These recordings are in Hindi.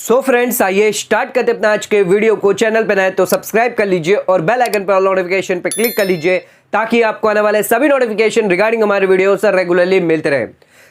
सो फ्रेंड्स, आइए स्टार्ट करते अपना आज के वीडियो को। चैनल पे नए तो सब्सक्राइब कर लीजिए और बेल आइकन पर ऑल नोटिफिकेशन पे क्लिक कर लीजिए ताकि आपको आने वाले सभी नोटिफिकेशन रिगार्डिंग हमारे वीडियो से रेगुलरली मिलते रहे।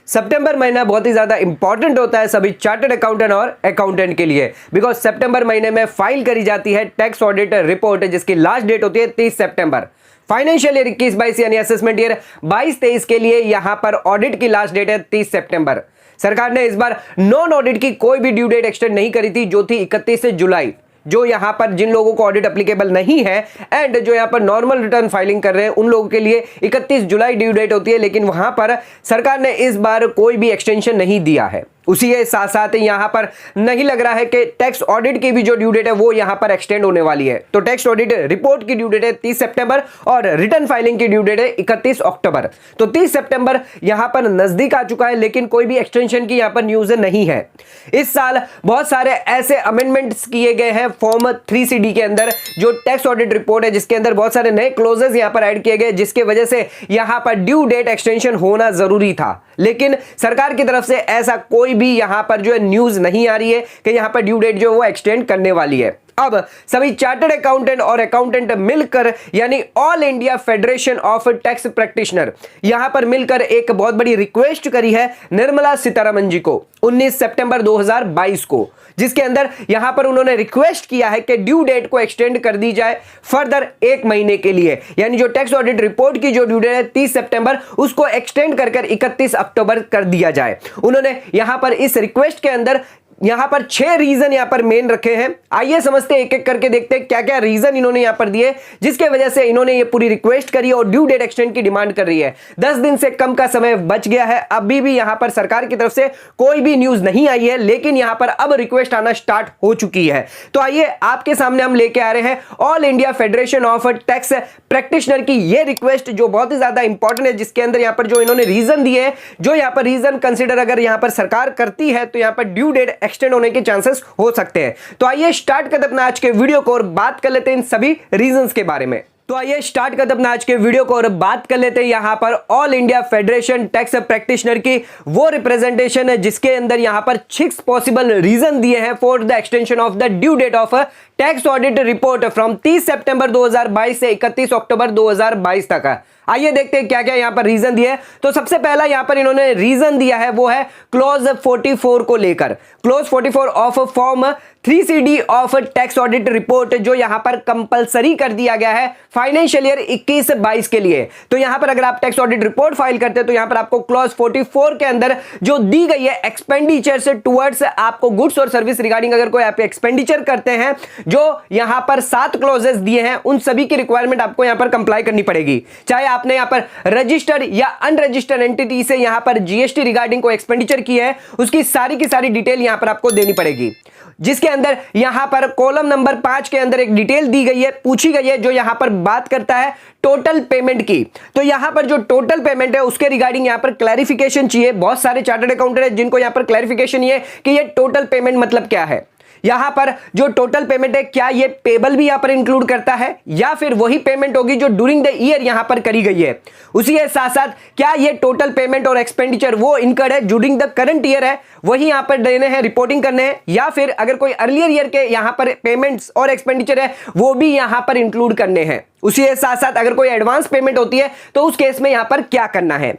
सितंबर महीना बहुत ही ज्यादा इंपॉर्टेंट होता है सभी चार्टर्ड अकाउंटेंट और अकाउंटेंट के लिए, बिकॉज सितंबर महीने में फाइल करी जाती है टैक्स ऑडिट रिपोर्ट, जिसकी लास्ट डेट होती है 30 सितंबर। फाइनेंशियल ईयर 21-22 यानी असेसमेंट ईयर 22-23 के लिए यहां पर ऑडिट की लास्ट डेट है 30 सितंबर। सरकार ने इस बार नॉन ऑडिट की कोई भी ड्यू डेट एक्सटेंड नहीं करी थी, जो थी 31 जुलाई। जो यहां पर जिन लोगों को ऑडिट एप्लीकेबल नहीं है एंड जो यहां पर नॉर्मल रिटर्न फाइलिंग कर रहे हैं उन लोगों के लिए 31 जुलाई ड्यू डेट होती है, लेकिन वहां पर सरकार ने इस बार कोई भी एक्सटेंशन नहीं दिया है। उसी के साथ साथ यहां पर नहीं लग रहा है कि टैक्स ऑडिट की भी जो ड्यू डेट है वो यहां पर एक्सटेंड होने वाली है। तो टैक्स ऑडिट रिपोर्ट की ड्यू डेट है 30 सितंबर और रिटर्न फाइलिंग की ड्यू डेट है 31 अक्टूबर। तो 30 सितंबर यहां पर नजदीक आ चुका है, लेकिन कोई भी एक्सटेंशन की यहां पर न्यूज नहीं है। इस साल बहुत सारे ऐसे अमेंडमेंट्स किए गए हैं फॉर्म 3CD के अंदर, जो टैक्स ऑडिट रिपोर्ट है, जिसके अंदर बहुत सारे नए क्लोजेस यहां पर ऐड किए गए, जिसके वजह से यहां पर ड्यू डेट एक्सटेंशन होना जरूरी था। लेकिन सरकार की तरफ से ऐसा कोई भी यहां पर जो है न्यूज नहीं आ रही है कि यहां पर ड्यू डेट जो है वो एक्सटेंड करने वाली है। अब सभी चार्टर्ड अकाउंटेंट और अकाउंटेंट मिलकर, यानी all India federation of tax practitioner, यहां पर मिलकर एक बहुत बड़ी रिक्वेस्ट करी है निर्मला सीतारमण जी को 19 सितंबर 2022 को, जिसके अंदर यहां पर उन्होंने रिक्वेस्ट किया है कि ड्यू डेट को एक्सटेंड कर दी जाए फर्दर 1 महीने के लिए। यानी जो टैक्स ऑडिट रिपोर्ट की जो ड्यू डेट है 30 सितंबर, उसको एक्सटेंड कर 31 अक्टूबर कर दिया जाए। उन्होंने यहां पर इस रिक्वेस्ट के अंदर यहां पर 6 रीजन यहां पर मेन रखे हैं। आइए समझते हैं, एक एक करके देखते हैं क्या क्या रीजन इन्होंने यहां पर दिए जिसके वजह से इन्होंने ये पूरी रिक्वेस्ट करी और ड्यू डेट एक्सटेंड की डिमांड कर रही है। 10 दिन से कम का समय बच गया है, अभी भी यहां पर सरकार की तरफ से कोई भी न्यूज नहीं आई है, लेकिन यहां पर अब रिक्वेस्ट आना स्टार्ट हो चुकी है। तो आइए आपके सामने हम लेके आ रहे हैं all India federation of tax practitioner की ये रिक्वेस्ट, जो बहुत ही ज्यादा इंपॉर्टेंट है, जिसके अंदर यहां पर जो इन्होंने रीजन दिए, जो यहां पर रीजन कंसिडर अगर यहां पर सरकार करती है तो यहां पर ड्यू डेट एक्सटेंड होने के चांसेस हो सकते हैं। तो आइए स्टार्ट करते अपना आज के वीडियो को और बात कर लेते हैं इन सभी रीजंस के बारे में। तो आइए स्टार्ट करते अपना आज के वीडियो को और बात कर लेते हैं यहां पर all India federation tax practitioner की वो रिप्रेजेंटेशन है, जिसके अंदर यहां पर 6 पॉसिबल रीजन दिए हैं for the extension of the due date of tax audit report from 30 सितंबर 2022 से 31 अक्टूबर 2022 तक। आइए देखते हैं क्या क्या यहां पर रीजन दिया है। तो सबसे पहला यहां पर इन्होंने रीजन दिया है वो है क्लॉज 44 को लेकर। Clause 44 of form 3CD of tax audit report, जो यहां पर कंपलसरी कर दिया गया है फाइनेंशियल ईयर 21-22 के लिए। तो यहां पर अगर आप टैक्स ऑडिट रिपोर्ट फाइल करते हैं तो यहां पर आपको क्लॉज 44 के अंदर जो दी गई है एक्सपेंडिचर से टुवर्ड्स आपको गुड्स और सर्विस रिगार्डिंग अगर कोई आप एक्सपेंडिचर करते हैं, जो यहां पर 7 क्लॉजेस दिए हैं, उन सभी की रिक्वायरमेंट आपको यहां पर कंप्लाई करनी पड़ेगी। चाहे आपने यहां पर रजिस्टर्ड या अनरजिस्टर्ड एंटिटी से यहां पर जीएसटी रिगार्डिंग को एक्सपेंडिचर की है, उसकी सारी की सारी डिटेल यहां पर आपको देनी पड़ेगी। जिसके अंदर यहां पर कॉलम नंबर 5 के अंदर एक डिटेल दी गई है, पूछी गई है, जो यहां पर बात करता है टोटल पेमेंट की। तो यहां पर जो टोटल पेमेंट है उसके रिगार्डिंग यहां पर क्लैरिफिकेशन चाहिए। बहुत सारे चार्टर्ड अकाउंटेंट है जिनको यहां पर क्लैरिफिकेशन ये कि ये टोटल पेमेंट मतलब क्या है। यहां पर जो टोटल पेमेंट है, क्या ये पेबल भी यहां पर इंक्लूड करता है या फिर वही पेमेंट होगी जो ड्यूरिंग द ईयर यहां पर करी गई है। उसी के साथ साथ क्या ये टोटल पेमेंट और एक्सपेंडिचर वो इनकर्ड है ड्यूरिंग द करंट ईयर है, वही यहां पर देने हैं, रिपोर्टिंग करने हैं, या फिर अगर कोई अर्लियर ईयर के यहां पर पेमेंट्स और एक्सपेंडिचर है वो भी यहां पर इंक्लूड करने हैं। उसी के साथ साथ अगर कोई एडवांस पेमेंट होती है तो उस केस में यहां पर क्या करना है।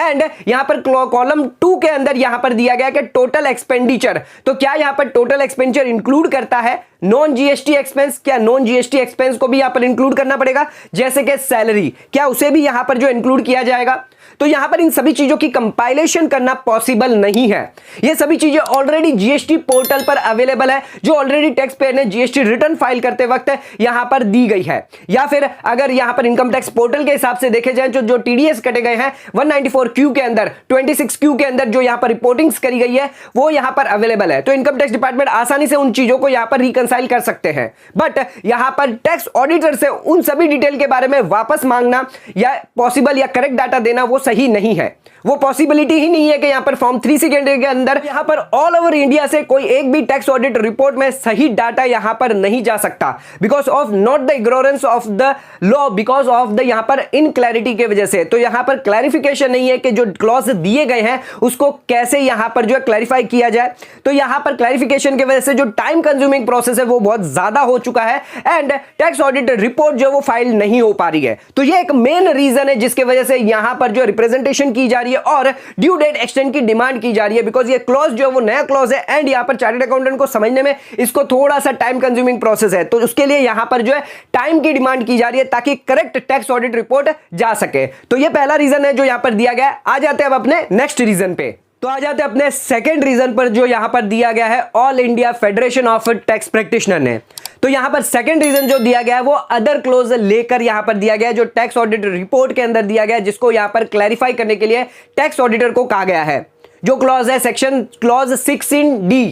एंड यहां पर कॉलम 2 के अंदर यहां पर दिया गया कि टोटल एक्सपेंडिचर, तो क्या यहां पर टोटल एक्सपेंडिचर इंक्लूड करता है नॉन जीएसटी एक्सपेंस, क्या नॉन जीएसटी एक्सपेंस को भी यहां पर इंक्लूड करना पड़ेगा, जैसे कि सैलरी, क्या उसे भी यहां पर जो इंक्लूड किया जाएगा। तो यहां पर इन सभी चीजों की कंपाइलेशन करना पॉसिबल नहीं है। ये सभी चीजें ऑलरेडी जीएसटी पोर्टल पर अवेलेबल है, जो ऑलरेडी टैक्स पेयर ने जीएसटी रिटर्न फाइल करते वक्त यहां पर दी गई है। या फिर अगर यहां पर इनकम टैक्स पोर्टल के हिसाब से देखे जाए, जो टीडीएस कटे गए हैं 194Q के अंदर, 26Q के अंदर जो यहां पर रिपोर्टिंग्स करी गई है वो यहां पर अवेलेबल है। तो इनकम टैक्स डिपार्टमेंट आसानी से उन चीजों को यहां पर रिकंसाइल कर सकते हैं। बट यहां पर टैक्स ऑडिटर से उन सभी डिटेल के बारे में वापस मांगना या पॉसिबल या करेक्ट डाटा देना वो सही नहीं है। वो पॉसिबिलिटी ही नहीं है कि यहां पर फॉर्म 3C के अंदर यहां पर ऑल ओवर इंडिया से कोई एक भी टैक्स ऑडिट रिपोर्ट में सही डाटा यहां पर नहीं जा सकता, because of not the ignorance of the law because of the यहां पर इनक्लैरिटी के वजह से। तो यहां पर क्लैरिफिकेशन नहीं है कि जो क्लॉज दिए गए हैं उसको कैसे यहां पर जो है क्लैरिफाई किया जाए। तो यहां पर क्लैरिफिकेशन की वजह से जो टाइम कंज्यूमिंग प्रोसेस है वो बहुत ज्यादा हो चुका है एंड टैक्स ऑडिट रिपोर्ट जो वो फाइल नहीं हो पा रही है। तो ये एक मेन रीजन है जिसकी वजह से यहां पर जो रिप्रेजेंटेशन की जा रही है और ड्यू डेट एक्सटेंड की डिमांड की जा रही है, बिकॉज ये क्लॉज जो है वो नया क्लॉज है एंड यहां पर चार्टर्ड अकाउंटेंट को समझने में इसको थोड़ा सा टाइम कंज्यूमिंग प्रोसेस है। तो उसके लिए यहां पर जो है टाइम की डिमांड की जा रही है ताकि करेक्ट टैक्स ऑडिट रिपोर्ट जा सके। तो ये पहला रीजन है जो यहां पर दिया गया है। आ जाते हैं अब अपने नेक्स्ट रीजन पे। तो आ जाते हैं अपने सेकंड रीजन पर जो यहां पर दिया गया है all India federation of tax practitioner ने। तो यहां पर सेकंड रीजन जो दिया गया है वो अदर क्लॉज लेकर यहां पर दिया गया है जो टैक्स ऑडिट रिपोर्ट के अंदर दिया गया है, जिसको यहां पर क्लैरिफाई करने के लिए टैक्स ऑडिटर को कहा गया है। जो क्लॉज है सेक्शन क्लॉज 16D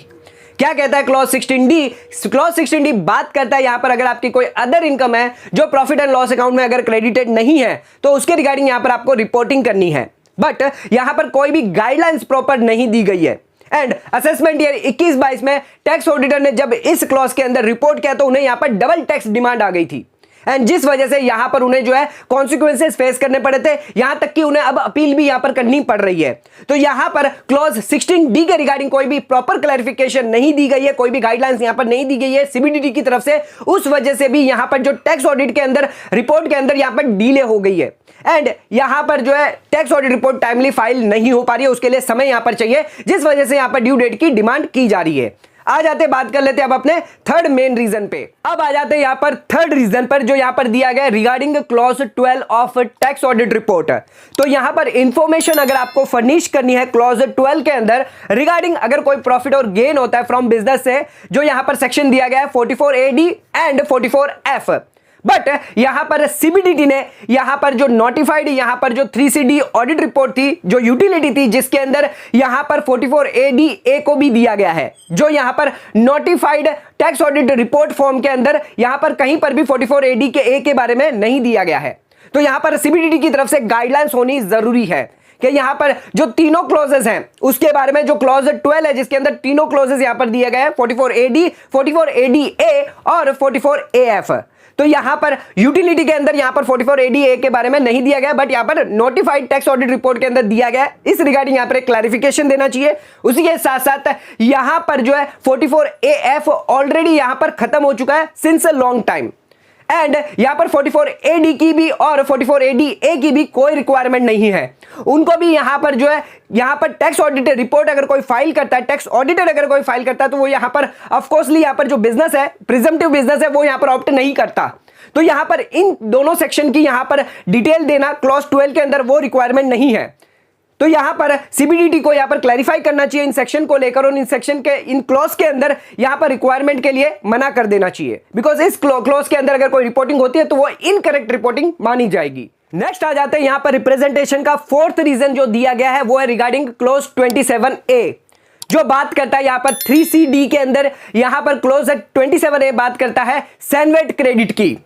क्या कहता है? क्लॉज 16D, क्लॉज 16D बात करता है यहां पर अगर आपकी कोई अदर इनकम है जो प्रॉफिट एंड लॉस अकाउंट में अगर क्रेडिटेड नहीं है तो उसके रिगार्डिंग यहां पर आपको रिपोर्टिंग करनी है। बट यहां पर कोई भी गाइडलाइंस प्रॉपर नहीं दी गई है एंड असेसमेंट ईयर 21-22 में टैक्स ऑडिटर ने जब इस क्लॉज के अंदर रिपोर्ट किया तो उन्हें यहां पर डबल टैक्स डिमांड आ गई थी एंड जिस वजह से यहां पर उन्हें जो है कॉन्सिक्वेंसेस फेस करने पड़े थे, यहां तक कि उन्हें अब अपील भी यहां पर करनी पड़ रही है। तो यहां पर क्लॉज 16D के रिगार्डिंग कोई भी प्रॉपर क्लैरिफिकेशन नहीं दी गई है, कोई भी गाइडलाइंस यहां पर नहीं दी गई है सीबीडीटी की तरफ से। उस वजह से भी यहां पर जो टैक्स ऑडिट के अंदर रिपोर्ट के अंदर यहां पर डिले हो गई है एंड यहां पर जो है tax audit report timely file नहीं हो पा रही है, उसके लिए समय यहां पर चाहिए, जिस वजह से यहां पर ड्यू डेट की डिमांड की जा रही है। आ जाते बात कर लेते हैं अब अपने थर्ड मेन रीजन पे। अब आ जाते हैं यहां पर थर्ड रीजन पर जो यहां पर दिया गया है regarding clause 12 of tax audit report. तो यहां पर इंफॉर्मेशन अगर आपको फर्निश करनी है क्लॉज 12 के अंदर रिगार्डिंग अगर कोई प्रॉफिट और गेन होता है फ्रॉम बिजनेस से, जो यहां पर सेक्शन दिया गया है 44AD एंड 44F। बट यहां पर सीबीडीटी ने यहां पर जो नोटिफाइड यहां पर जो 3CD ऑडिट रिपोर्ट थी जो यूटिलिटी थी, जिसके अंदर यहां पर 44AD ए को भी दिया गया है, जो यहां पर notified tax audit report form के अंदर यहां पर कहीं पर भी 44AD के ए के बारे में नहीं दिया गया है। तो यहां पर सीबीडीटी की तरफ से गाइडलाइंस होनी जरूरी है कि यहां पर जो तीनों क्लॉजेस हैं उसके बारे में, जो क्लॉज 12 है जिसके अंदर तीनों क्लॉजेस यहां पर दिए गए हैं 44AD, 44AD ए और 44AF। तो यहां पर यूटिलिटी के अंदर यहां पर 44AD ए के बारे में नहीं दिया गया, बट यहां पर नोटिफाइड टैक्स ऑडिट रिपोर्ट के अंदर दिया गया है। इस रिगार्डिंग यहां पर एक क्लैरिफिकेशन देना चाहिए। उसी के साथ साथ यहां पर जो है 44AF ऑलरेडी यहां पर खत्म हो चुका है since a long time and यहां पर 44AD की भी और 44AD ए की भी कोई रिक्वायरमेंट नहीं है। उनको भी यहां पर जो है यहां पर टैक्स ऑडिट रिपोर्ट अगर कोई फाइल करता है, टैक्स ऑडिटर अगर कोई फाइल करता है तो वो यहां पर ऑफकोर्सली यहां पर जो बिजनेस है, प्रिजम्पटिव बिजनेस है, वो यहां पर ऑप्ट नहीं करता। तो यहां पर इन दोनों सेक्शन की यहां पर डिटेल देना क्लॉज 12 के अंदर वो रिक्वायरमेंट नहीं है। तो यहां पर सीबीडीटी को यहां पर क्लैरिफाई करना चाहिए इन सेक्शन को लेकर और इन सेक्शन के इन क्लॉज के अंदर यहां पर रिक्वायरमेंट के लिए मना कर देना चाहिए, बिकॉज इस क्लॉज के अंदर अगर कोई रिपोर्टिंग होती है तो वो इनकरेक्ट रिपोर्टिंग मानी जाएगी। नेक्स्ट आ जाते हैं यहां पर रिप्रेजेंटेशन का फोर्थ रीजन जो दिया गया है वो है रिगार्डिंग क्लॉज 27A, जो बात करता है यहां पर 3CD के अंदर यहां पर क्लॉज 27A बात करता है सैनवेट क्रेडिट की।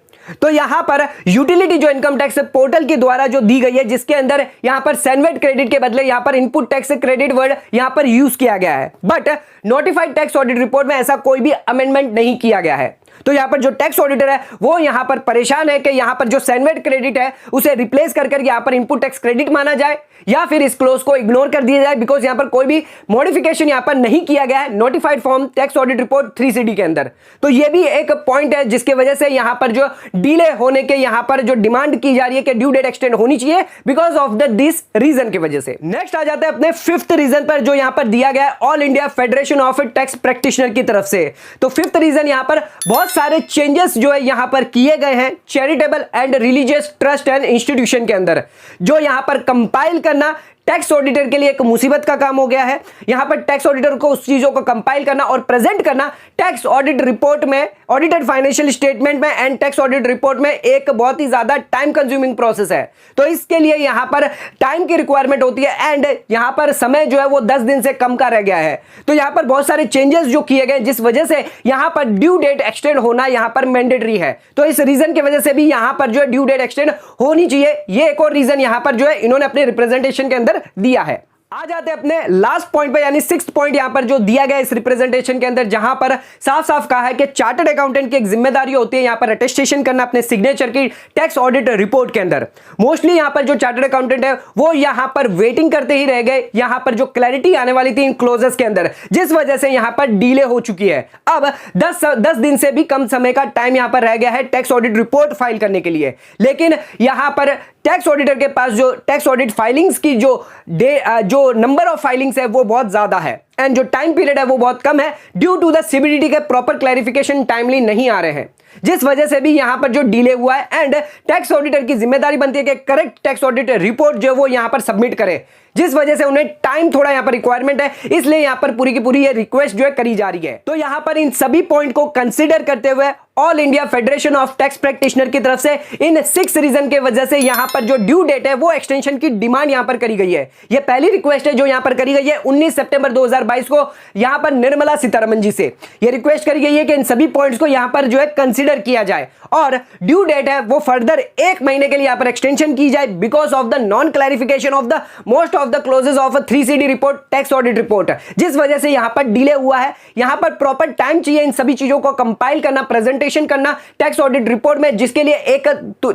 तो यहां पर यूटिलिटी जो इनकम टैक्स पोर्टल के द्वारा जो दी गई है, जिसके अंदर यहां पर सैनवेट क्रेडिट के बदले यहां पर इनपुट टैक्स क्रेडिट वर्ड यहां पर यूज किया गया है, but notified tax audit report में ऐसा कोई भी अमेंडमेंट नहीं किया गया है। तो यहां पर जो टैक्स ऑडिटर है वो यहां पर परेशान है कि यहां पर जो सैनवेट क्रेडिट है उसे रिप्लेस कर यहां पर इनपुट टैक्स क्रेडिट माना जाए या फिर इस क्लोज को इग्नोर कर दिया जाए, बिकॉज यहां पर कोई भी मॉडिफिकेशन यहां पर नहीं किया गया है notified form tax audit report 3CD के अंदर। तो यह भी एक पॉइंट है जिसकी वजह से यहां पर जो डिले होने के यहां पर जो डिमांड की जा रही है कि ड्यू डेट एक्सटेंड होनी चाहिए बिकॉज ऑफ दिस रीजन की वजह से। नेक्स्ट आ जाते हैं अपने फिफ्थ रीजन पर जो यहां पर दिया गया है all India federation of tax practitioner की तरफ से। तो फिफ्थ रीजन यहां पर बहुत सारे चेंजेस जो है यहां पर किए गए हैं charitable and religious trust and institution के अंदर, जो यहां पर कंपाइल करना टैक्स ऑडिटर के लिए एक मुसीबत का काम हो गया है। यहां पर टैक्स ऑडिटर को उस चीजों को कंपाइल करना और प्रेजेंट करना टैक्स ऑडिट रिपोर्ट में, ऑडिटेड फाइनेंशियल स्टेटमेंट में एंड टैक्स ऑडिट रिपोर्ट में एक बहुत ही ज्यादा टाइम कंज्यूमिंग प्रोसेस है। तो इसके लिए यहां पर टाइम की रिक्वायरमेंट होती है एंड यहां पर समय जो है वो 10 दिन से कम का रह गया है। तो यहां पर बहुत सारे चेंजेस जो किए गए जिस वजह से यहां पर ड्यू डेट एक्सटेंड होना यहां पर मैंडेटरी है। तो इस रीजन की वजह से भी यहां पर जो है ड्यू डेट एक्सटेंड होनी चाहिए। ये एक और रीजन यहां पर जो है इन्होंने अपने रिप्रेजेंटेशन के अंदर दिया है। आ जाते हैं अपने लास्ट पॉइंट पे, यानी 6th पॉइंट यहां पर जो दिया गया इस रिप्रेजेंटेशन के अंदर, जहां पर साफ साफ कहा है कि चार्टर्ड अकाउंटेंट की एक जिम्मेदारी होती है यहां पर अटेस्टेशन करना अपने सिग्नेचर की टैक्स ऑडिट रिपोर्ट के अंदर। मोस्टली यहां पर जो चार्टर्ड अकाउंटेंट है वो यहां पर वेटिंग करते ही रह गए, यहां पर जो क्लैरिटी आने वाली थी इन क्लोजेस के अंदर, जिस वजह से यहां पर डिले हो चुकी है। अब 10 दिन से भी कम समय का टाइम यहां पर रह गया है टैक्स ऑडिट रिपोर्ट फाइल करने के लिए, लेकिन यहां पर टैक्स ऑडिटर के पास जो टैक्स ऑडिट फाइलिंग्स की जो नंबर ऑफ फाइलिंग्स है वो बहुत ज्यादा है एंड जो टाइम पीरियड है वो बहुत कम है, ड्यू टू द सीबीडीटी के प्रॉपर क्लैरिफिकेशन टाइमली नहीं आ रहे हैं, जिस वजह से भी यहां पर जो डिले हुआ है। एंड टैक्स ऑडिटर की जिम्मेदारी बनती है कि करेक्ट टैक्स ऑडिट रिपोर्ट जो वो यहां पर सबमिट करे, जिस वजह से उन्हें टाइम थोड़ा यहां पर रिक्वायरमेंट है, इसलिए यहां पर पूरी की पूरी ये रिक्वेस्ट जो है करी जा रही है। तो यहां पर इन सभी पॉइंट को कंसीडर करते हुए all India federation of tax practitioner की तरफ से इन 6 रीजन के वजह से यहां पर जो ड्यू डेट है वो एक्सटेंशन की डिमांड यहां पर करी गई है। ये पहली रिक्वेस्ट है जो यहां पर करी गई है 19 सितंबर 2022 को यहां पर निर्मला सीतारमण जी से ये रिक्वेस्ट करी गई है कि इन सभी पॉइंट्स को यहां पर जो है कंसीडर किया जाए और ड्यू डेट है वो फर्दर 1 महीने के लिए यहां पर एक्सटेंशन की जाए because of the non clarification of the most of the clauses of 3CD report tax audit report, जिस वजह से यहां पर डिले हुआ है। यहां पर प्रॉपर टाइम चाहिए इन सभी चीजों को कंपाइल करना, प्रेजेंटेशन करना टैक्स ऑडिट रिपोर्ट में, जिसके लिए एक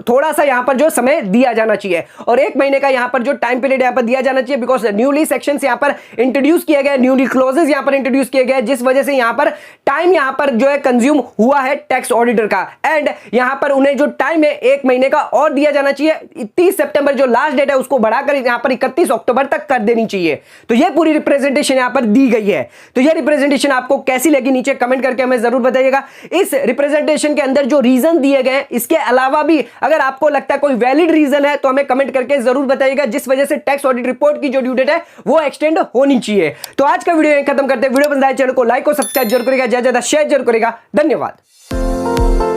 थोड़ा सा यहां पर जो समय दिया जाना चाहिए और 1 महीने का यहां पर जो टाइम पीरियड यहां पर दिया जाना चाहिए बिकॉज न्यूली सेक्शंस यहां पर इंट्रोड्यूस किए गए, न्यूली क्लोजेस यहां पर इंट्रोड्यूस किए गए, जिस वजह से यहां पर टाइम यहां पर जो है कंज्यूम हुआ है टैक्स ऑडिटर का एंड यहां पर उन्हें जो टाइम है 1 महीने का और दिया जाना चाहिए। 30 सितंबर जो लास्ट डेट है उसको बढ़ाकर यहां पर 31 अक्टूबर तक कर देनी चाहिए। तो ये पूरी रिप्रेजेंटेशन यहां पर दी गई है। तो ये रिप्रेजेंटेशन आपको कैसी लगी नीचे कमेंट करके हमें जरूर बताइएगा। इस रिप्रेजेंटेशन के अंदर जो रीजन दिए गए इसके अलावा भी अगर आपको लगता है कोई वैलिड रीजन है तो हमें कमेंट करके जरूर बताइएगा, जिस वजह से टैक्स ऑडिट रिपोर्ट की जो ड्यू डेट है वो एक्सटेंड होनी चाहिए। तो आज का वीडियो यहीं खत्म करते हैं। वीडियो पसंद आए चैनल को लाइक और सब्सक्राइब जरूर करेगा, ज्यादा ज्यादा शेयर जरूर करेगा। धन्यवाद।